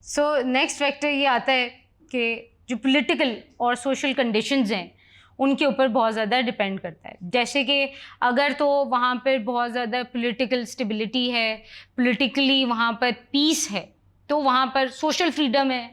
So next factor یہ آتا ہے کہ جو پولیٹیکل اور سوشل کنڈیشنز ہیں ان کے اوپر بہت زیادہ ڈپینڈ کرتا ہے. جیسے کہ اگر تو وہاں پر بہت زیادہ پولیٹیکل اسٹیبلٹی ہے, پولیٹیکلی وہاں پر پیس ہے, تو وہاں پر سوشل فریڈم ہے,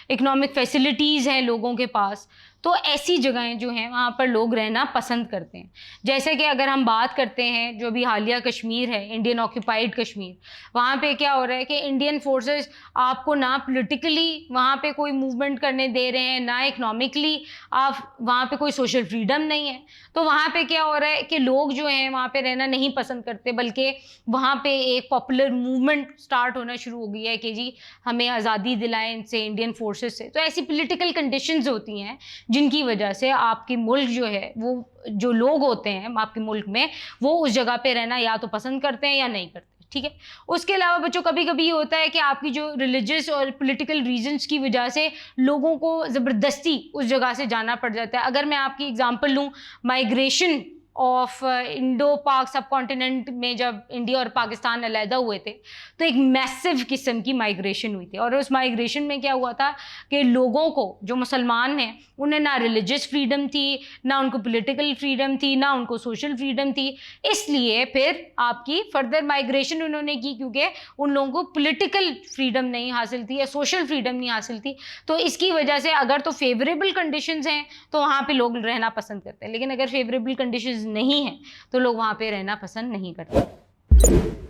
اکنامک فیسلٹیز ہیں لوگوں کے پاس, تو ایسی جگہیں جو ہیں وہاں پر لوگ رہنا پسند کرتے ہیں. جیسے کہ اگر ہم بات کرتے ہیں جو بھی حالیہ کشمیر ہے, انڈین آکوپائڈ کشمیر, وہاں پہ کیا ہو رہا ہے کہ انڈین فورسز آپ کو نہ پولیٹیکلی وہاں پہ کوئی موومنٹ کرنے دے رہے ہیں, نہ اکنامکلی آپ وہاں پہ کوئی سوشل فریڈم نہیں ہے. تو وہاں پہ کیا ہو رہا ہے کہ لوگ جو ہیں وہاں پہ رہنا نہیں پسند کرتے, بلکہ وہاں پہ ایک پاپولر موومنٹ سٹارٹ ہونا شروع ہو گئی ہے کہ جی ہمیں آزادی دلائیں ان سے, انڈین فورسز سے. تو ایسی پولیٹیکل کنڈیشنز ہوتی ہیں جن کی وجہ سے آپ کی ملک جو ہے, وہ جو لوگ ہوتے ہیں آپ کے ملک میں, وہ اس جگہ پہ رہنا یا تو پسند کرتے ہیں یا نہیں کرتے. ٹھیک ہے. اس کے علاوہ بچوں کبھی کبھی یہ ہوتا ہے کہ آپ کی جو ریلیجس اور پولیٹیکل ریزنس کی وجہ سے لوگوں کو زبردستی اس جگہ سے جانا پڑ جاتا ہے. اگر میں آپ کی اگزامپل لوں, مائیگریشن آف انڈو پاک سب کانٹیننٹ میں جب انڈیا اور پاکستان علیحدہ ہوئے تھے تو ایک میسو قسم کی مائیگریشن ہوئی تھی, اور اس مائیگریشن میں کیا ہوا تھا کہ لوگوں کو, جو مسلمان ہیں, انہیں نہ ریلیجس فریڈم تھی, نہ ان کو پولیٹیکل فریڈم تھی, نہ ان کو سوشل فریڈم تھی. اس لیے پھر آپ کی فردر مائیگریشن انہوں نے کی, کیونکہ ان لوگوں کو پولیٹیکل فریڈم نہیں حاصل تھی یا سوشل فریڈم نہیں حاصل تھی. تو اس کی وجہ سے اگر تو فیوریبل کنڈیشنز ہیں تو وہاں پہ لوگ رہنا پسند کرتے ہیں, لیکن اگر فیوریبل کنڈیشنز نہیں ہیں تو لوگ وہاں پہ رہنا پسند نہیں کرتے.